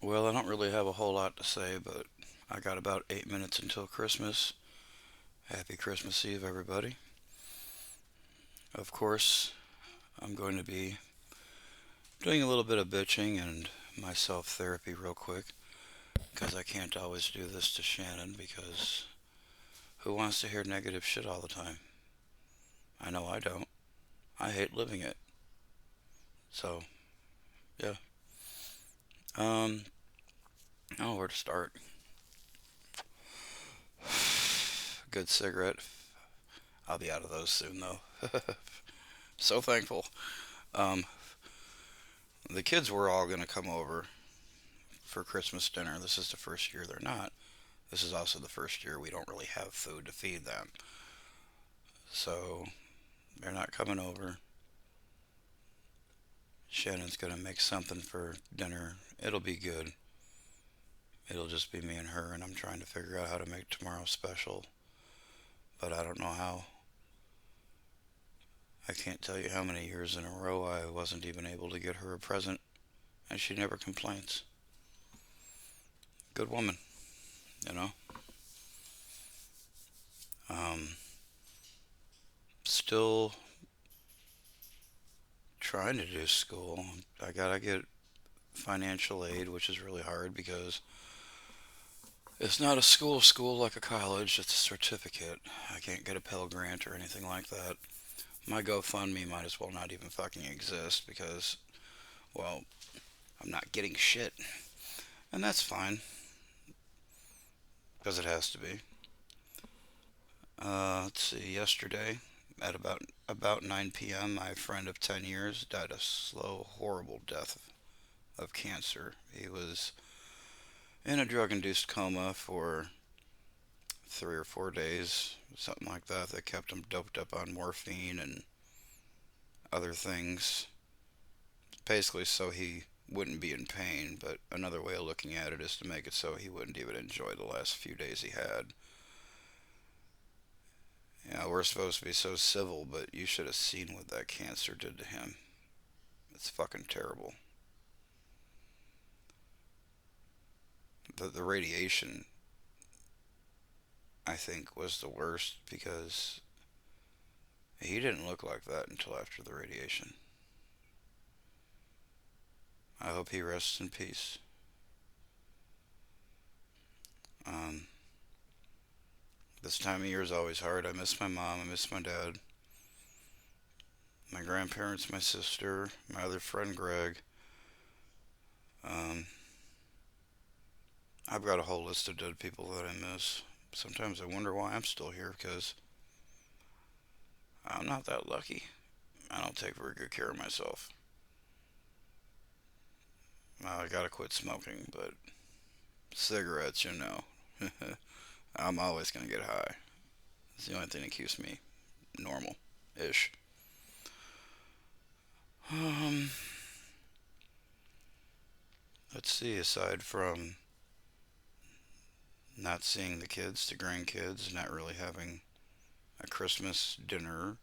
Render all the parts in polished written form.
Well, I don't really have a whole lot to say, but I got about 8 minutes until Christmas. Happy Christmas Eve, everybody. Of course, I'm going to be doing a little bit of bitching and my self therapy real quick because I can't always do this to Shannon because who wants to hear negative shit all the time? I know I don't. I hate living it. So, yeah. Um, oh, where to start? Good cigarette. I'll be out of those soon, though. So thankful. Um, the kids were all going to come over for Christmas dinner. This is the first year they're not. This is also the first year we don't really have food to feed them. So they're not coming over. Shannon's going to make something for dinner. It'll be good. It'll just be me and her, and I'm trying to figure out how to make tomorrow special, but I don't know how. I can't tell you how many years in a row I wasn't even able to get her a present, and she never complains. Good woman, you know? Um, Still trying to do school. I gotta get financial aid, which is really hard because it's not a school like a college, it's a certificate. I can't get a Pell Grant or anything like that. My GoFundMe might as well not even fucking exist because, well, I'm not getting shit. And that's fine, because it has to be. Let's see, yesterday at about 9 p.m., my friend of 10 years died a slow, horrible death of cancer. He was in a drug induced coma for 3 or 4 days, something like that. That kept him doped up on morphine and other things, basically so he wouldn't be in pain. But another way of looking at it is to make it so he wouldn't even enjoy the last few days he had. Yeah, we're supposed to be so civil, but you should have seen what that cancer did to him. It's fucking terrible. The radiation, I think, was the worst because he didn't look like that until after the radiation. I hope he rests in peace. Um, this time of year is always hard. I miss my mom. I miss my dad, my grandparents, my sister, my other friend Greg. Um, I've got a whole list of dead people that I miss. Sometimes I wonder why I'm still here because I'm not that lucky. I don't take very good care of myself. I gotta quit smoking, but cigarettes, I'm always gonna get high. It's the only thing that keeps me normal ish. Um, let's see, aside from not seeing the kids, the grandkids, not really having a Christmas dinner,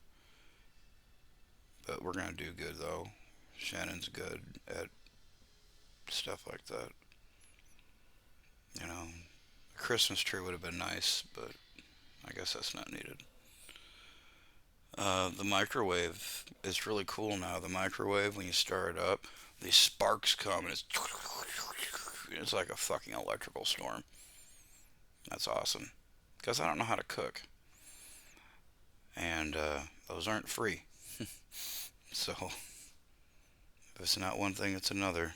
but we're gonna do good though. Shannon's good at stuff like that. You know, a Christmas tree would have been nice, but I guess that's not needed. The microwave is really cool now. The microwave, when you start it up, these sparks come and it's like a fucking electrical storm. That's awesome. Because I don't know how to cook, and those aren't free. So if it's not one thing, it's another,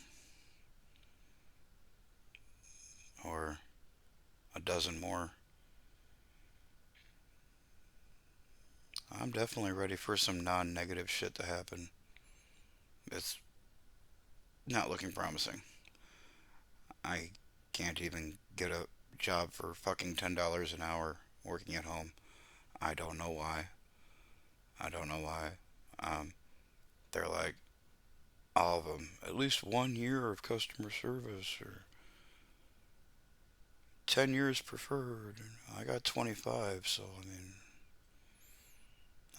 or a dozen more. I'm definitely ready for some non-negative shit to happen. It's not looking promising. I can't even get a job for fucking $10 an hour working at home. I don't know why. I don't know why. Um, they're like, all of them, at least 1 year of customer service or 10 years preferred. I got 25, so I mean,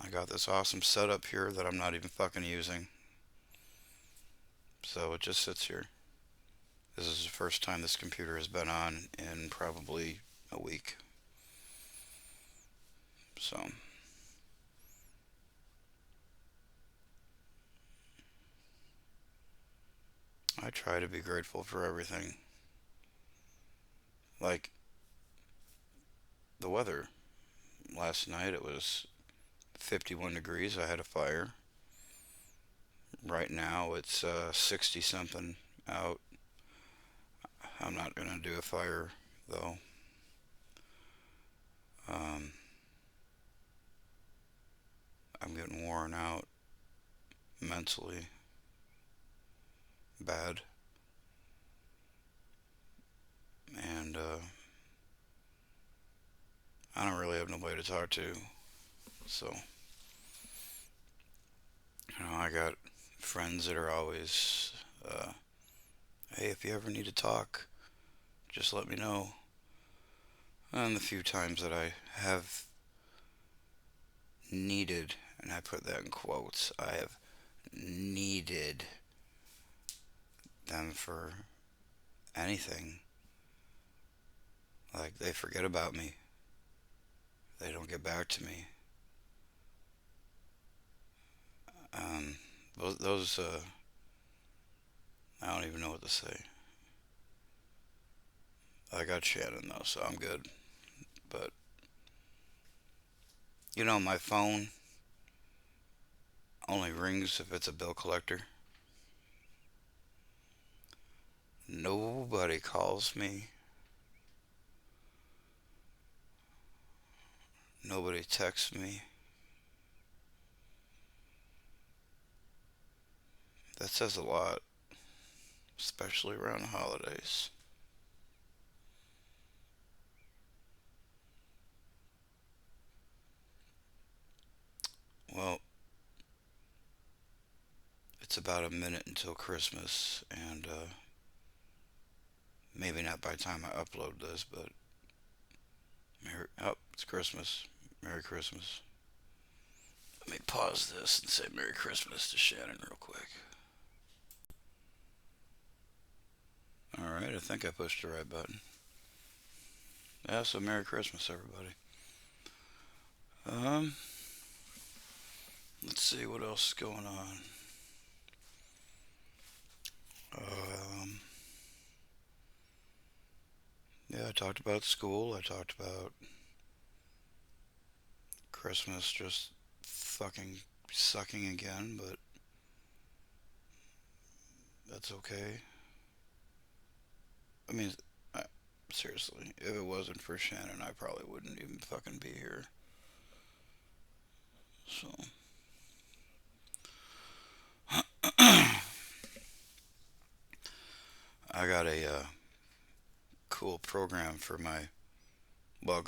I got this awesome setup here that I'm not even fucking using. So it just sits here. This is the first time this computer has been on in probably a week. So I try to be grateful for everything. Like the weather. Last night it was 51 degrees. I had a fire. Right now it's 60 something out. I'm not going to do a fire though. Um, I'm getting worn out mentally bad. And I don't really have nobody to talk to. So, I got friends that are always, uh, hey, if you ever need to talk, just let me know. And the few times that I have needed, and I put that in quotes, I have needed them for anything. Like they forget about me. They don't get back to me. Um, those I don't even know what to say. I got Shannon though, so I'm good. But my phone only rings if it's a bill collector. Nobody calls me. Nobody texts me. That says a lot, especially around the holidays. Well, it's about a minute until Christmas, and maybe not by the time I upload this, but it's Christmas. Merry Christmas. Let me pause this and say Merry Christmas to Shannon real quick. All right, I think I pushed the right button. Yeah, so Merry Christmas, everybody. Um, let's see what else is going on. Um, yeah, I talked about school. I talked about Christmas just fucking sucking again, but that's okay. I mean, I, seriously, if it wasn't for Shannon, I probably wouldn't even fucking be here. So, I got a cool program for my. Well,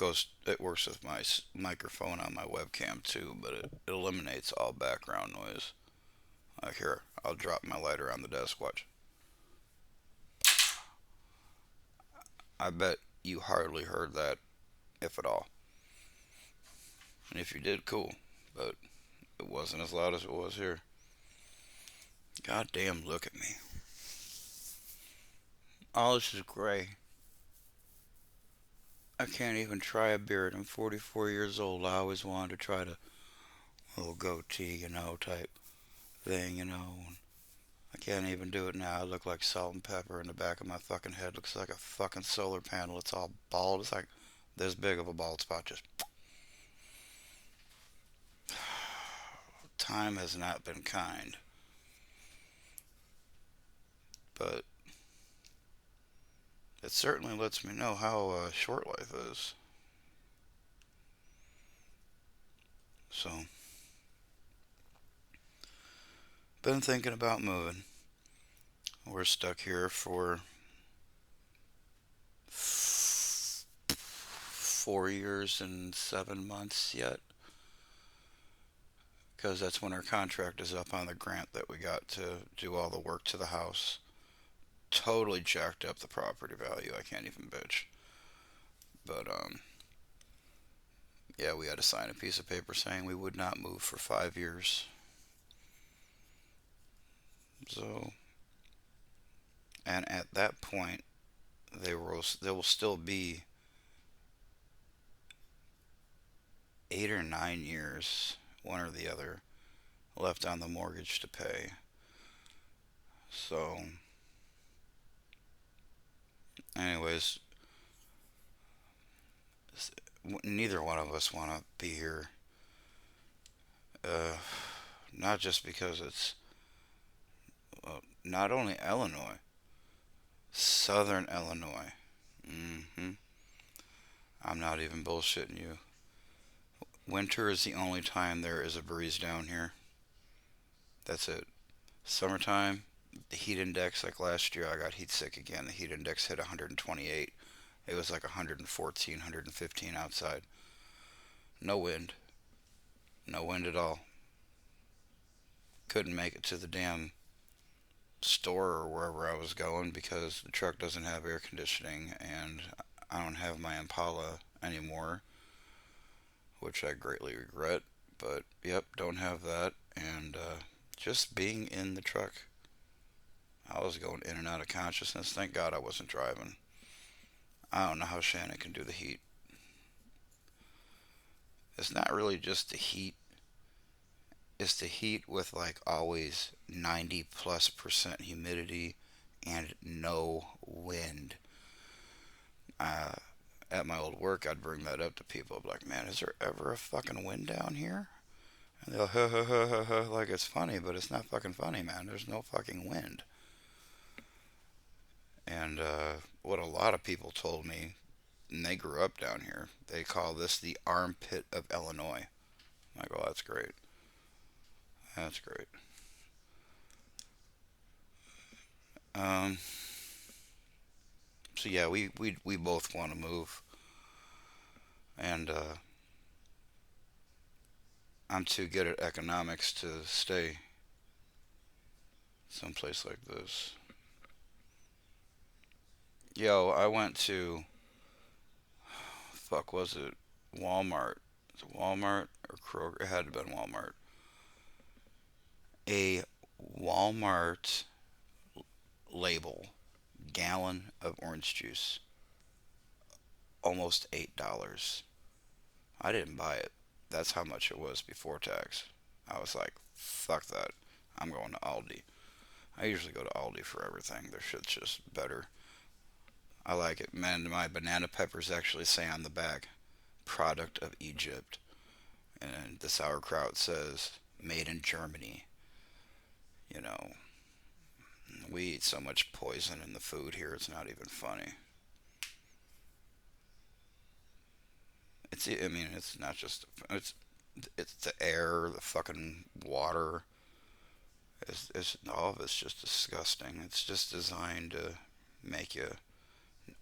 it works with my microphone on my webcam too, but it eliminates all background noise. Like here, I'll drop my lighter on the desk. Watch. I bet you hardly heard that, if at all. And if you did, cool. But it wasn't as loud as it was here. God damn, look at me. All this is gray. I can't even try a beard. I'm 44 years old. I always wanted to try the little goatee, type thing. I can't even do it now. I look like salt and pepper in the back of my fucking head. Looks like a fucking solar panel. It's all bald. It's like this big of a bald spot. Just time has not been kind. But it certainly lets me know how short life is. So, been thinking about moving. We're stuck here for 4 years and 7 months yet, because that's when our contract is up on the grant that we got to do all the work to the house. Totally jacked up the property value. I can't even bitch. But yeah, we had to sign a piece of paper saying we would not move for 5 years. So And at that point, there will still be 8 or 9 years, one or the other, left on the mortgage to pay. So, anyways, neither one of us want to be here. Uh, Not just because it's not only Illinois, Southern Illinois. hmm I'm not even bullshitting you. Winter is the only time there is a breeze down here. That's it. Summertime, the heat index, like last year, I got heat sick again. The heat index hit 128. It was like 114, 115 outside. No wind. No wind at all. Couldn't make it to the damn store or wherever I was going because the truck doesn't have air conditioning and I don't have my Impala anymore, which I greatly regret. But yep, don't have that. And just being in the truck, I was going in and out of consciousness. Thank God I wasn't driving. I don't know how Shannon can do the heat. It's not really just the heat, it's the heat with like always 90+% humidity and no wind. Uh, at my old work, I'd bring that up to people. I'd be like, man, is there ever a fucking wind down here? And they'll, ha ha ha ha ha, like it's funny, but it's not fucking funny, man. There's no fucking wind. And what a lot of people told me, and they grew up down here, they call this the armpit of Illinois. I'm like, oh, that's great. That's great. Um, so yeah, we both want to move, and I'm too good at economics to stay someplace like this. Yo, I went to fuck was it Walmart? Was it Walmart or Kroger? It had to have been Walmart. A Walmart label gallon of orange juice, almost $8. I didn't buy it. That's how much it was before tax. I was like, fuck that. I'm going to Aldi. I usually go to Aldi for everything. Their shit's just better. I like it. Man, my banana peppers actually say on the back, product of Egypt. And the sauerkraut says, made in Germany. You know, we eat so much poison in the food here, it's not even funny. I mean, it's not just, it's the air, the fucking water. All of it's just disgusting. It's just designed to make you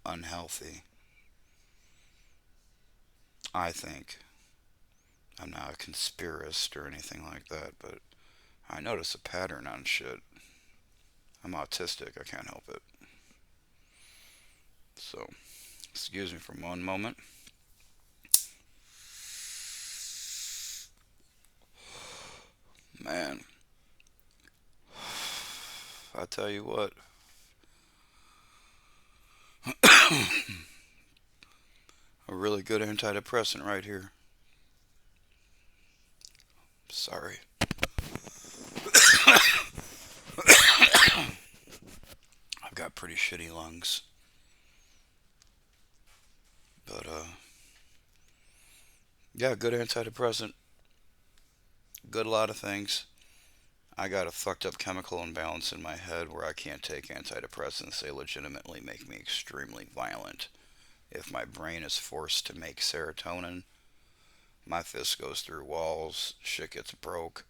unhealthy. I think. I'm not a conspiracist or anything like that, but I notice a pattern on shit. I'm autistic. I can't help it. So, excuse me for one moment. Man, I tell you what, a really good antidepressant right here. Sorry. I've got pretty shitty lungs. But, yeah, good antidepressant. Good a lot of things. I got a fucked up chemical imbalance in my head where I can't take antidepressants. They legitimately make me extremely violent. If my brain is forced to make serotonin, my fist goes through walls, shit gets broke.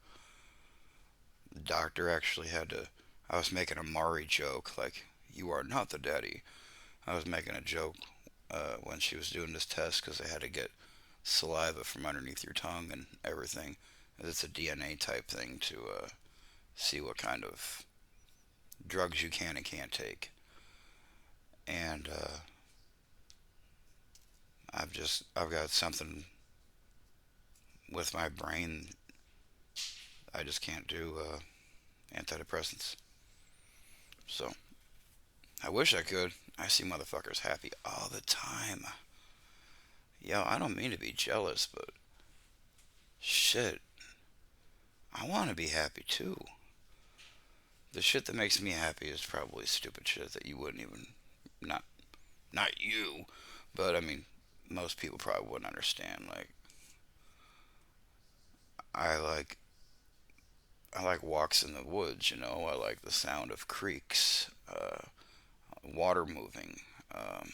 The doctor actually had to. I was making a Mari joke, like, you are not the daddy. I was making a joke when she was doing this test because they had to get saliva from underneath your tongue and everything. It's a DNA type thing to see what kind of drugs you can and can't take. And I've got something with my brain. I just can't do antidepressants. So I wish I could. I see motherfuckers happy all the time. Yo, I don't mean to be jealous, but shit, I want to be happy too. The shit that makes me happy is probably stupid shit that you wouldn't even, not not you, but I mean most people probably wouldn't understand. Like I like I like walks in the woods. I like the sound of creeks, water moving. Um,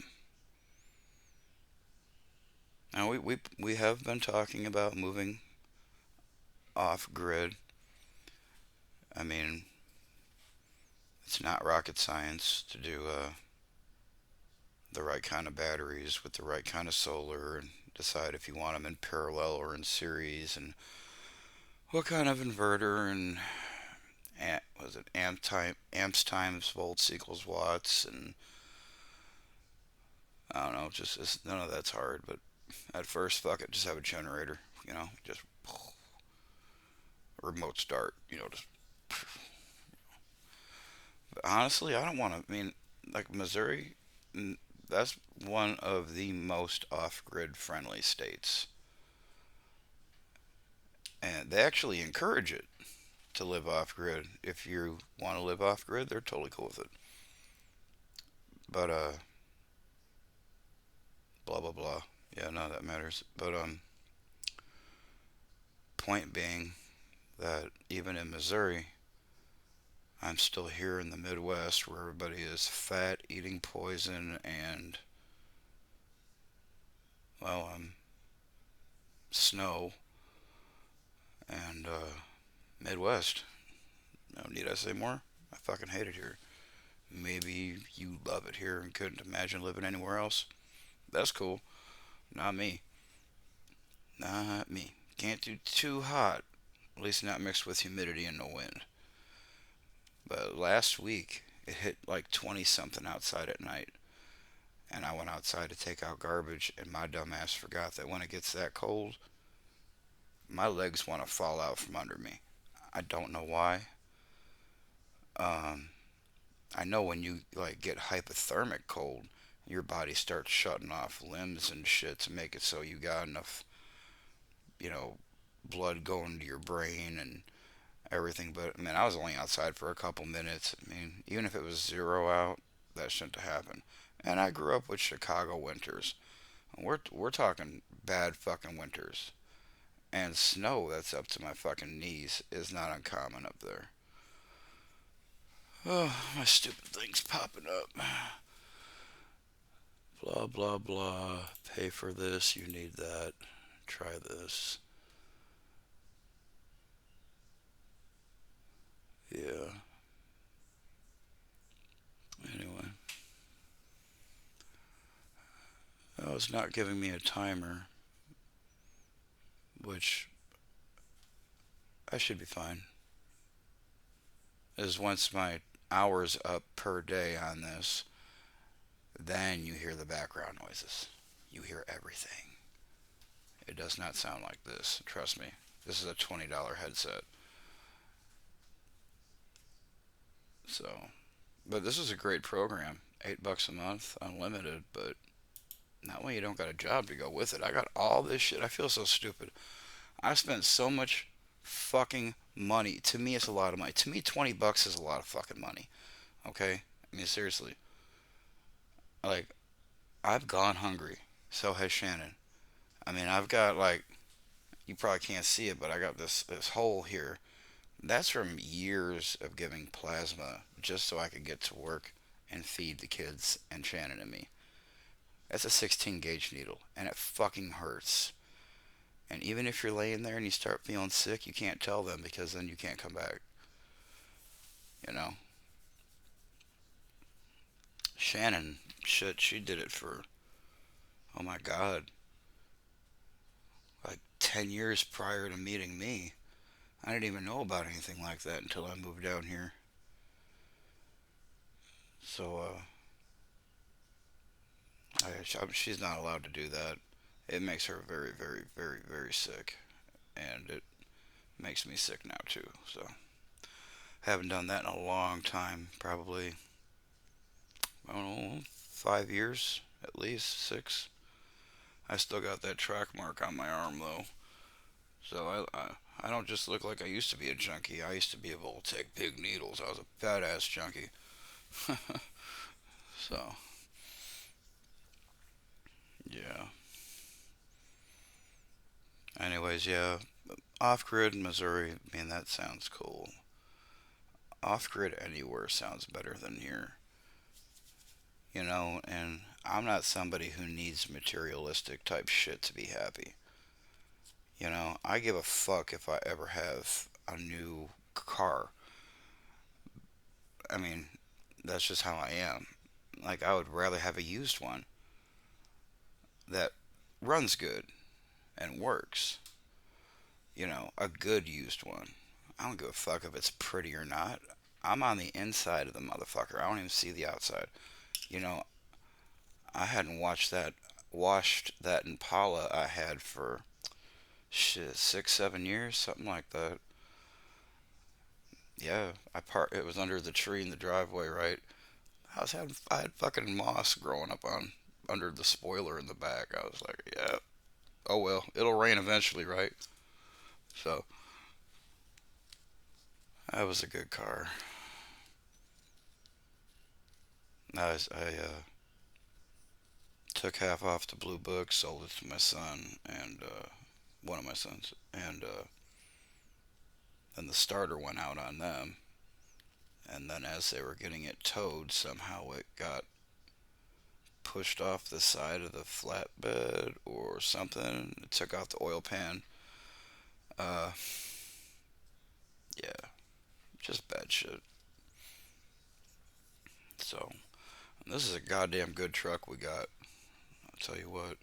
Now we have been talking about moving off grid. I mean, it's not rocket science to do the right kind of batteries with the right kind of solar and decide if you want them in parallel or in series and what kind of inverter and was it amps times volts equals watts and I don't know, just none of that's hard. But at first, fuck it, just have a generator, just remote start, just. But honestly, I don't want to. I mean, like Missouri, that's one of the most off-grid friendly states, and they actually encourage it to live off-grid. If you want to live off-grid, they're totally cool with it. But blah blah blah. Yeah, none of that matters. But point being that even in Missouri, I'm still here in the Midwest where everybody is fat, eating poison, and well, snow and Midwest. No, need I say more? I fucking hate it here. Maybe you love it here and couldn't imagine living anywhere else. That's cool. Not me. Not me. Can't do too hot. At least not mixed with humidity and no wind. But last week, it hit like 20 something outside at night. And I went outside to take out garbage, and my dumbass forgot that when it gets that cold, my legs want to fall out from under me. I don't know why. Um, I know when you like get hypothermic cold, your body starts shutting off limbs and shit to make it so you got enough, you know, blood going to your brain and everything. But I mean, I was only outside for a couple minutes. I mean, even if it was 0 out, that shouldn't have happened. And I grew up with Chicago winters. We're talking bad fucking winters. And snow that's up to my fucking knees is not uncommon up there. Oh, my stupid thing's popping up. Blah, blah, blah. Pay for this, you need that. Try this. Yeah. Anyway. Oh, it's not giving me a timer, which I should be fine. Is once my hours up per day on this, then you hear the background noises. You hear everything. It does not sound like this. Trust me. This is a $20 headset. So, but this is a great program. $8 a month, unlimited, but not when you don't got a job to go with it. I got all this shit. I feel so stupid. I spent so much fucking money. To me, it's a lot of money. To me, $20 is a lot of fucking money. Okay? I mean, seriously. Like, I've gone hungry. So has Shannon. I mean, I've got like, you probably can't see it, but I got this hole here. That's from years of giving plasma just so I could get to work and feed the kids and Shannon and me. That's a 16 gauge needle, and it fucking hurts. And even if you're laying there and you start feeling sick, you can't tell them because then you can't come back. You know? Shannon, shit, she did it for, oh my god, like 10 years prior to meeting me. I didn't even know about anything like that until I moved down here. So, she's not allowed to do that. It makes her very, very, very, very sick. And it makes me sick now, too. So, haven't done that in a long time. Probably, I don't know, 5 years at least, 6. I still got that track mark on my arm though, so I don't just look like I used to be a junkie. I used to be able to take big needles. I was a badass junkie. So yeah. Anyways, yeah, off grid Missouri. I mean, that sounds cool. Off grid anywhere sounds better than here. And I'm not somebody who needs materialistic type shit to be happy. I give a fuck if I ever have a new car. I mean, that's just how I am. Like, I would rather have a used one that runs good and works. A good used one. I don't give a fuck if it's pretty or not. I'm on the inside of the motherfucker. I don't even see the outside. You know, I hadn't washed that Impala I had for shit 6, 7 years, something like that. Yeah, It was under the tree in the driveway, right? I had fucking moss growing up on under the spoiler in the back. I was like, yeah, oh well, it'll rain eventually, right? So that was a good car. I took half off the blue book, sold it to my son and one of my sons, and then the starter went out on them. And then as they were getting it towed, somehow it got pushed off the side of the flatbed or something. It took out the oil pan. Uh, yeah, just bad shit. So this is a goddamn good truck we got. I'll tell you what.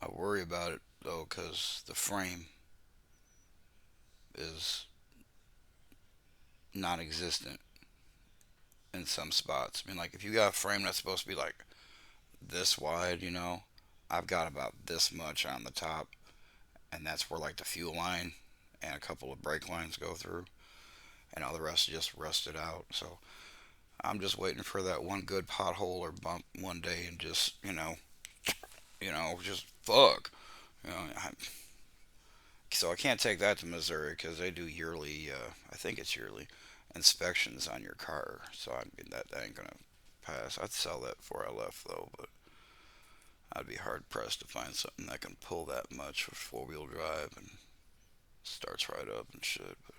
I worry about it though, cause the frame is non-existent in some spots. I mean, like if you got a frame that's supposed to be like this wide, I've got about this much on the top, and that's where like the fuel line and a couple of brake lines go through, and all the rest just rusted out. So I'm just waiting for that one good pothole or bump one day, and just just fuck. You know, I, so I can't take that to Missouri because they do yearly. I think it's yearly inspections on your car. So I mean that ain't gonna pass. I'd sell that before I left though, but I'd be hard pressed to find something that can pull that much with 4-wheel drive and starts right up and shit. But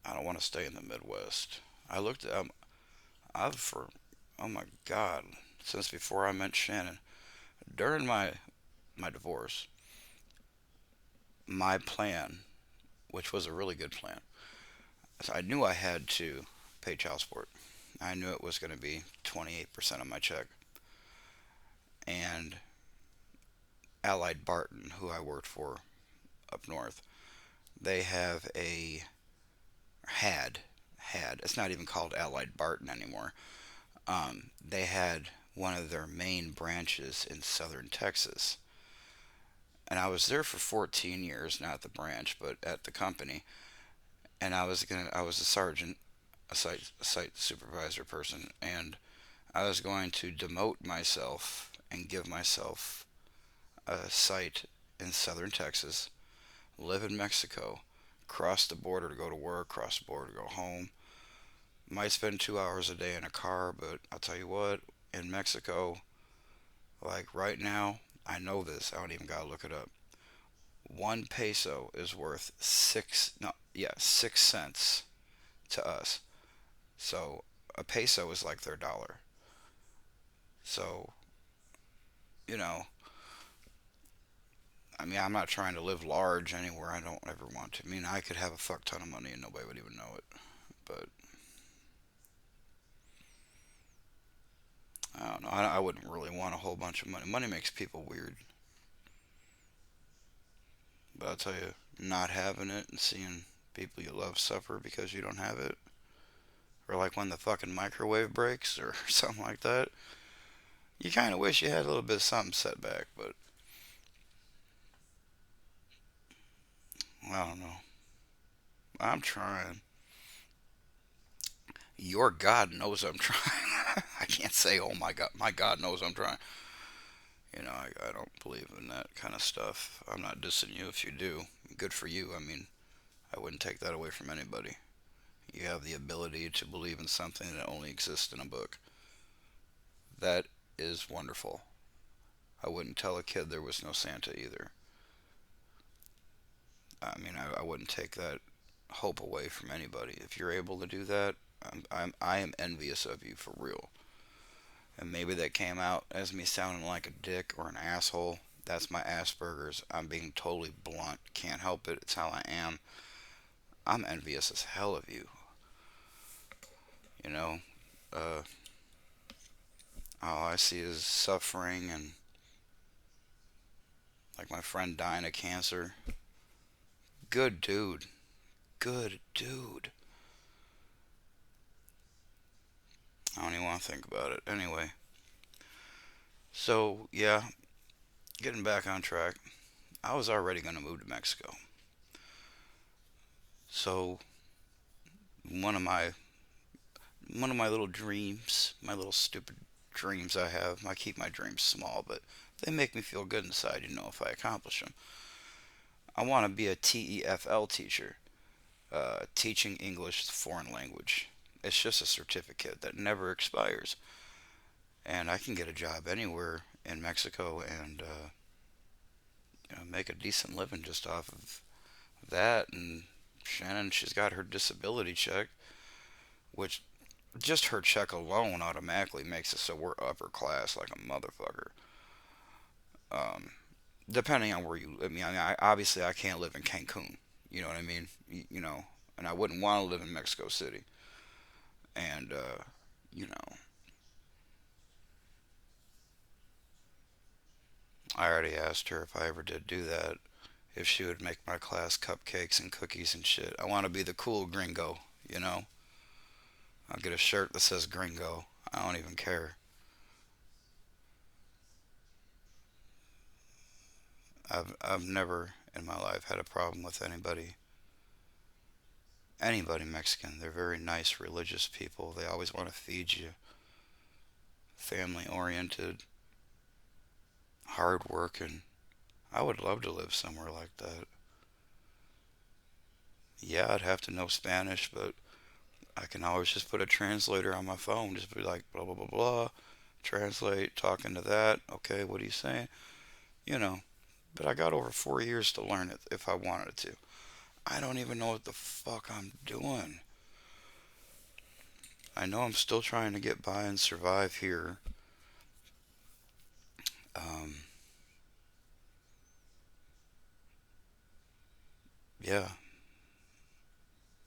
I don't want to stay in the Midwest. I looked at I've for oh my god, since before I met Shannon. During my divorce, my plan, which was a really good plan, I knew I had to pay child support. I knew it was going to be 28% of my check. And Allied Barton, who I worked for up north, they have a had had it's not even called Allied Barton anymore. They had one of their main branches in southern Texas, and I was there for 14 years, not at the branch, but at the company. And I was a sergeant, a site supervisor person, and I was going to demote myself and give myself a site in southern Texas, live in Mexico, cross the border to go to work, cross the border to go home. Might spend 2 hours a day in a car, but I'll tell you what, in Mexico, like right now, I know this. I don't even gotta look it up. 1 peso is worth no, yeah, 6 cents to us. So a peso is like their dollar. So you know, I mean, I'm not trying to live large anywhere I don't ever want to. I mean, I could have a fuck ton of money and nobody would even know it. But I don't know. I wouldn't really want a whole bunch of money. Money makes people weird. But I'll tell you, not having it and seeing people you love suffer because you don't have it, or like when the fucking microwave breaks or something like that, you kind of wish you had a little bit of something set back. But I don't know. I'm trying. Your God knows I'm trying. I can't say, oh my God knows I'm trying. I don't believe in that kind of stuff. I'm not dissing you if you do. Good for you. I mean, I wouldn't take that away from anybody. You have the ability to believe in something that only exists in a book. That is wonderful. I wouldn't tell a kid there was no Santa either. I mean, I wouldn't take that hope away from anybody. If you're able to do that, I am envious of you for real. And maybe that came out as me sounding like a dick or an asshole. That's my Asperger's. I'm being totally blunt. Can't help it. It's how I am. I'm envious as hell of you. You know, uh, all I see is suffering and like my friend dying of cancer. Good dude. Good dude. I don't even want to think about it. Anyway, so yeah, getting back on track. I was already going to move to Mexico. So one of my one of my little dreams, my little stupid dreams I have. I keep my dreams small, but they make me feel good inside, if I accomplish them. I want to be a TEFL teacher, teaching English as a foreign language. It's just a certificate that never expires, and I can get a job anywhere in Mexico and make a decent living just off of that. And Shannon, she's got her disability check, which just her check alone automatically makes it so we're upper class like a motherfucker. Um, Depending on where you live. Obviously I can't live in Cancun. You know what I mean? And I wouldn't want to live in Mexico City. And you know, I already asked her if I ever did do that, if she would make my class cupcakes and cookies and shit. I want to be the cool gringo. You know, I'll get a shirt that says gringo. I don't even care. I've never in my life had a problem with anybody Mexican. They're very nice, religious people. They always want to feed you. Family oriented, hard working. I would love to live somewhere like that. Yeah, I'd have to know Spanish, but I can always just put a translator on my phone. Just be like, blah, blah, blah, blah. Translate, talking to that. Okay, what are you saying? You know. But I got over 4 years to learn it if I wanted to. I don't even know what the fuck I'm doing. I know I'm still trying to get by and survive here. Um, yeah,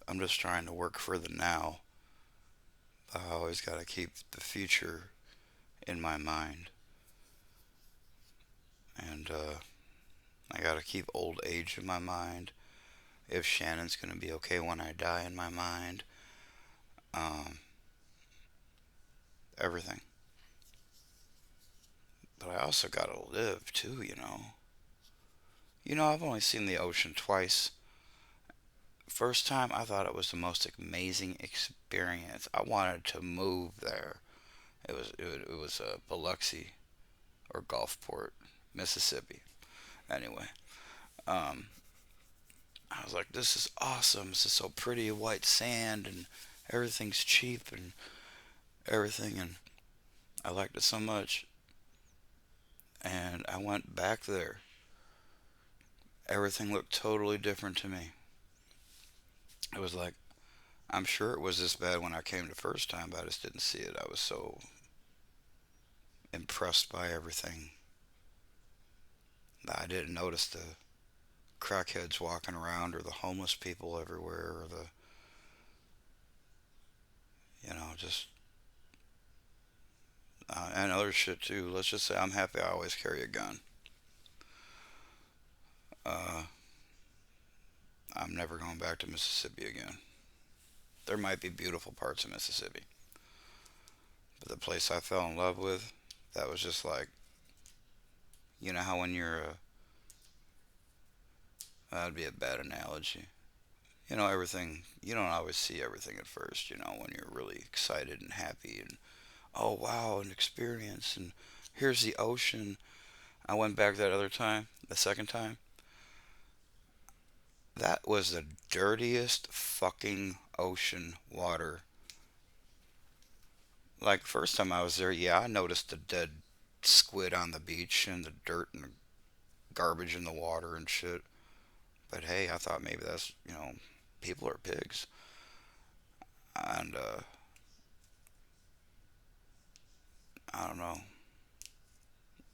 I'm just trying to work for the now. I always got to keep the future in my mind. And I got to keep old age in my mind. If Shannon's going to be okay when I die in my mind. Um, Everything. But I also got to live too, you know. I've only seen the ocean twice. First time, I thought it was the most amazing experience. I wanted to move there. It was Biloxi or Gulfport, Mississippi. Anyway, um, I was like, this is awesome. This is so pretty, white sand, and everything's cheap and everything. And I liked it so much. And I went back there. Everything looked totally different to me. It was like, I'm sure it was this bad when I came the first time, but I just didn't see it. I was so impressed by everything that I didn't notice the crackheads walking around or the homeless people everywhere or just and other shit too. Let's just say I'm happy I always carry a gun. Uh, I'm never going back to Mississippi again. There might be beautiful parts of Mississippi, but the place I fell in love with, that was just like, how when you're that'd be a bad analogy. everything, you don't always see everything at first, when you're really excited and happy and, oh, wow, an experience, and here's the ocean. I went back that other time, the second time. That was the dirtiest fucking ocean water. Like, first time I was there, yeah, I noticed the dead squid on the beach and the dirt and the garbage in the water and shit. But hey, I thought maybe that's, people are pigs. And, I don't know.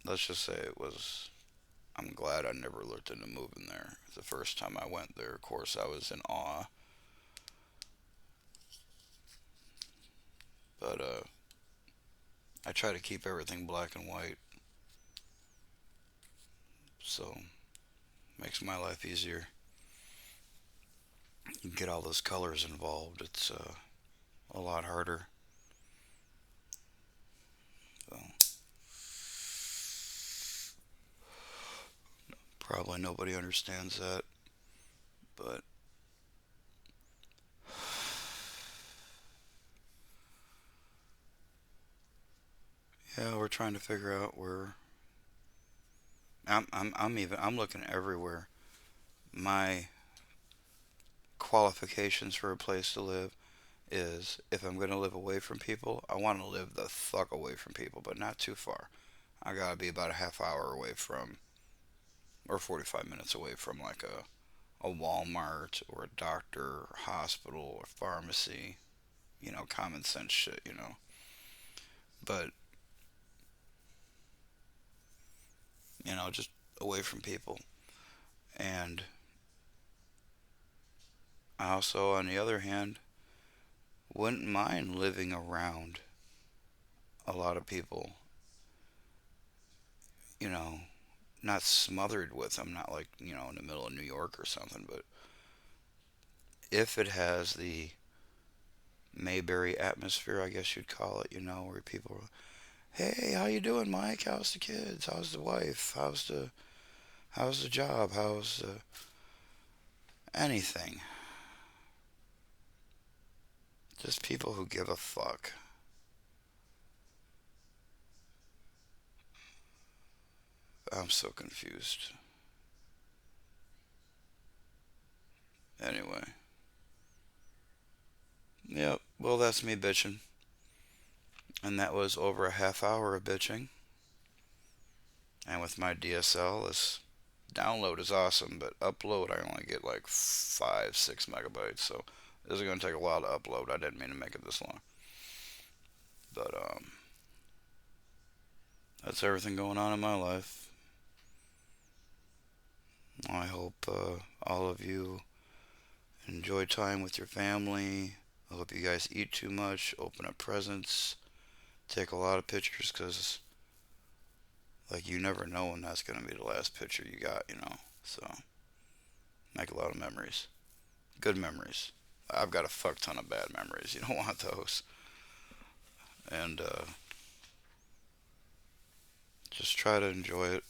Let's just say it was. I'm glad I never looked into moving there. The first time I went there, of course, I was in awe. But, I try to keep everything black and white. So, makes my life easier. You get all those colors involved. It's, a lot harder. So, probably nobody understands that. But, yeah, we're trying to figure out where. I'm looking everywhere. My qualifications for a place to live is if I'm going to live away from people, I want to live the fuck away from people, but not too far. I gotta be about a half hour away from, or 45 minutes away from, like a Walmart or a doctor or hospital or pharmacy, common sense shit. But, just away from people. And I also, on the other hand, wouldn't mind living around a lot of people, you know, not smothered with them, not like, in the middle of New York or something, but if it has the Mayberry atmosphere, I guess you'd call it, where people are, hey, how you doing, Mike? How's the kids? How's the wife? How's the job? How's anything? Just people who give a fuck. I'm so confused. Anyway, yep. Well, that's me bitching, and that was over a half hour of bitching. And with my DSL, this download is awesome, but upload I only get like 5, 6 megabytes. So this is gonna take a while to upload. I didn't mean to make it this long, but that's everything going on in my life. I hope all of you enjoy time with your family. I hope you guys eat too much, open up presents, take a lot of pictures because, like, you never know when that's going to be the last picture you got. So, make a lot of memories. Good memories. I've got a fuck ton of bad memories. You don't want those. And just try to enjoy it.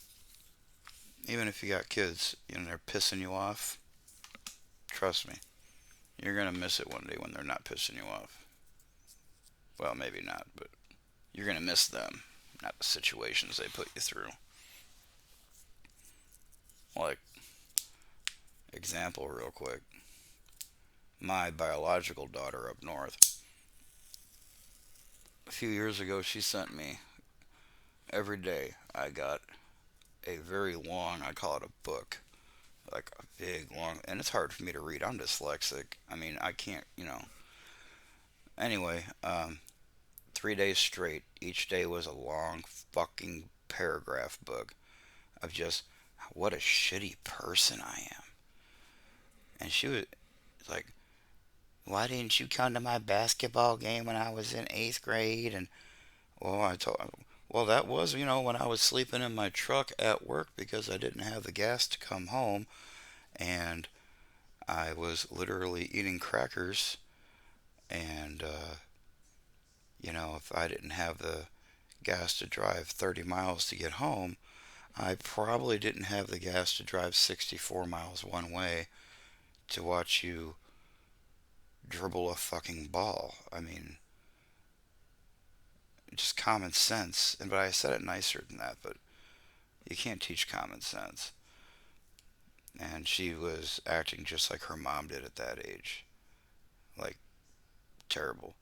Even if you got kids, they're pissing you off. Trust me, you're going to miss it one day when they're not pissing you off. Well, maybe not, but you're going to miss them, not the situations they put you through. Like, example, real quick. My biological daughter up north, a few years ago, she sent me every day. I got a very long, I call it a book, like a big, long, and it's hard for me to read. I'm dyslexic. I mean, I can't. Anyway, 3 days straight, each day was a long fucking paragraph book of just what a shitty person I am. And she was like, why didn't you come to my basketball game when I was in eighth grade? And, well, I told, well, that was, when I was sleeping in my truck at work because I didn't have the gas to come home. And I was literally eating crackers. And, if I didn't have the gas to drive 30 miles to get home, I probably didn't have the gas to drive 64 miles one way to watch you dribble a fucking ball. I mean, just common sense. And but I said it nicer than that, but you can't teach common sense. And she was acting just like her mom did at that age. Like, terrible.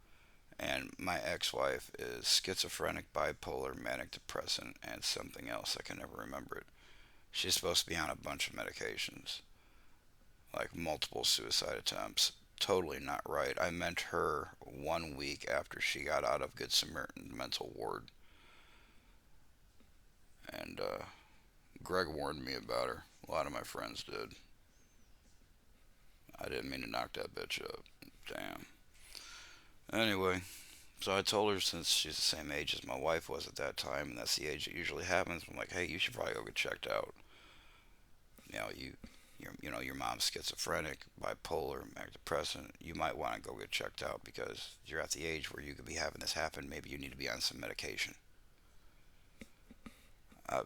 And my ex-wife is schizophrenic, bipolar, manic depressant, and something else. I can never remember it. She's supposed to be on a bunch of medications, like multiple suicide attempts. Totally not right. I met her 1 week after she got out of Good Samaritan mental ward, and Greg warned me about her. A lot of my friends did. I didn't mean to knock that bitch up. Damn. Anyway, so I told her since she's the same age as my wife was at that time, and that's the age it usually happens. I'm like, hey, you should probably go get checked out. You know, your mom's schizophrenic, bipolar, manic depressant. You might want to go get checked out because you're at the age where you could be having this happen. Maybe you need to be on some medication.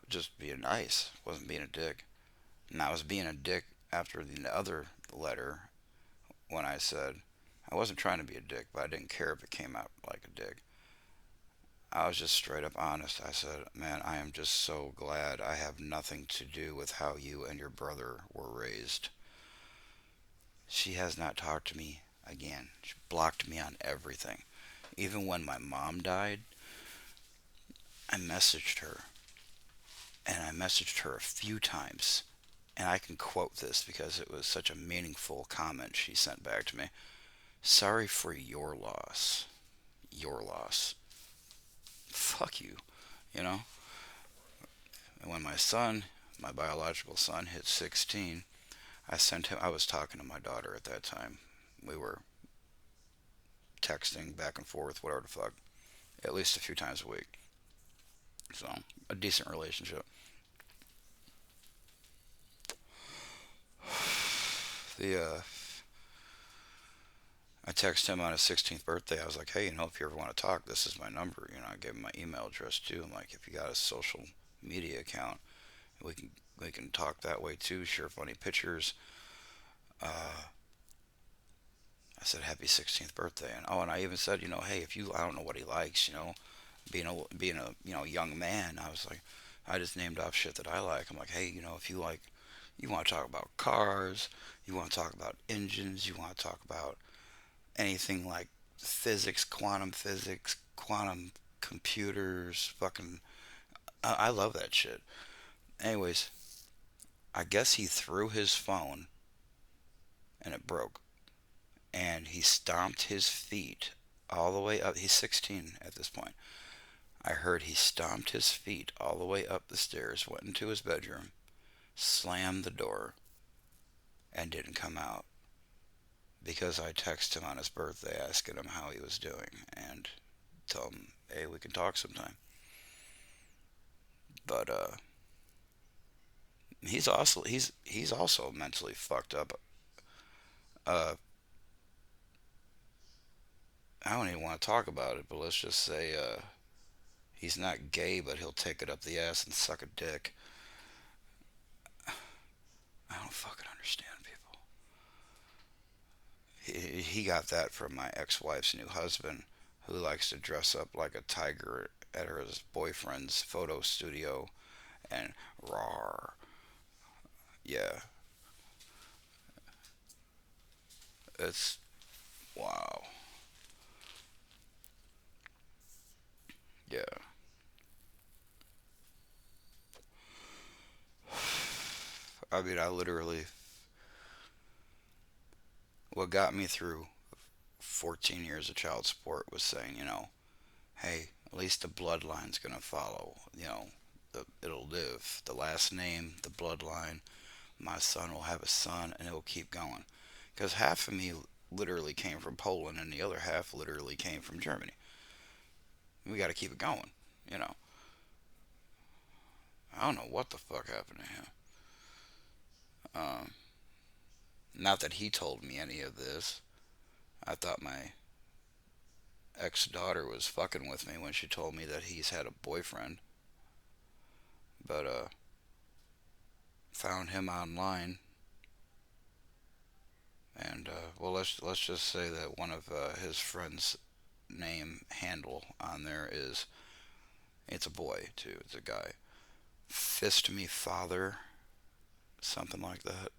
Just being nice, wasn't being a dick. And I was being a dick after the other letter when I said I wasn't trying to be a dick, but I didn't care if it came out like a dick. I was just straight up honest. I said, man, I am just so glad I have nothing to do with how you and your brother were raised. She has not talked to me again. She blocked me on everything. Even when my mom died, I messaged her. And I messaged her a few times. And I can quote this because it was such a meaningful comment she sent back to me. Sorry for your loss. Your loss. Fuck you. You know? And when my biological son, hit 16, I was talking to my daughter at that time. We were texting back and forth, whatever the fuck, at least a few times a week. So, a decent relationship. The, I texted him on his 16th birthday. I was like, hey, if you ever want to talk, this is my number. I gave him my email address too. I'm like, if you got a social media account, we can we can talk that way too. Share funny pictures. Uh, I said happy 16th birthday, and I even said, hey, if you, I don't know what he likes, being a young man. I was like, I just named off shit that I like. I'm like, hey, if you like, you want to talk about cars, you want to talk about engines, you want to talk about anything like physics, quantum computers, fucking, I love that shit. Anyways, I guess he threw his phone and it broke, and he stomped his feet all the way up. He's 16 at this point. I heard he stomped his feet all the way up the stairs, went into his bedroom, slammed the door, and didn't come out because I texted him on his birthday asking him how he was doing and tell him, hey, we can talk sometime. But he's also mentally fucked up. Uh, I don't even want to talk about it, but let's just say he's not gay, but he'll take it up the ass and suck a dick. I don't fucking understand people. He got that from my ex-wife's new husband, who likes to dress up like a tiger at her boyfriend's photo studio and rawr. Yeah, it's wow. Yeah, I mean, I literally, what got me through 14 years of child support was saying, hey, at least the bloodline's gonna follow. It'll live. The last name, the bloodline. My son will have a son, and it will keep going. Because half of me literally came from Poland, and the other half literally came from Germany. We got to keep it going. You know, I don't know what the fuck happened to him. Um, Not that he told me any of this. I thought my ex daughter was fucking with me when she told me that he's had a boyfriend, but found him online And well, let's just say that one of his friends' name handle on there is, it's a boy too. It's a guy. Fist me father, something like that.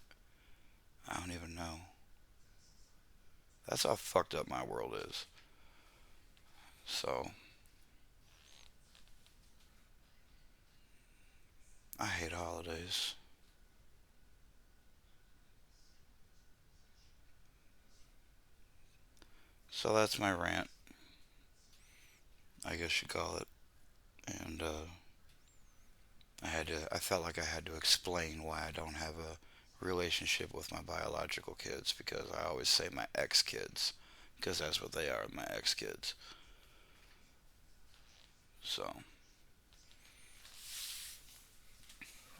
I don't even know. That's how fucked up my world is. So I hate holidays. So that's my rant, I guess you call it. And I felt like I had to explain why I don't have a relationship with my biological kids, because I always say my ex kids, because that's what they are, my ex kids. So,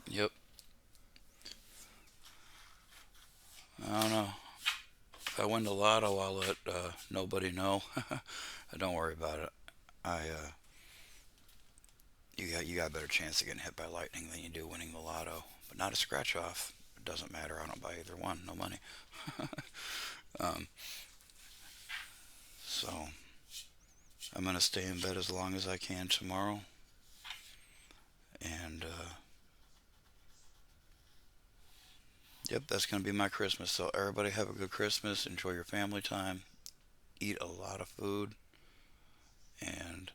yep. I don't know. If I win the lotto, I'll let nobody know. Don't worry about it. You got a better chance of getting hit by lightning than you do winning the lotto, but not a scratch off. It doesn't matter. I don't buy either one. No money. um, so I'm gonna stay in bed as long as I can tomorrow, and yep, that's gonna be my Christmas. So everybody have a good Christmas. Enjoy your family time. Eat a lot of food, and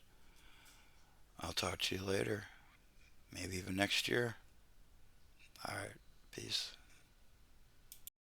I'll talk to you later. Maybe even next year. All right. Peace.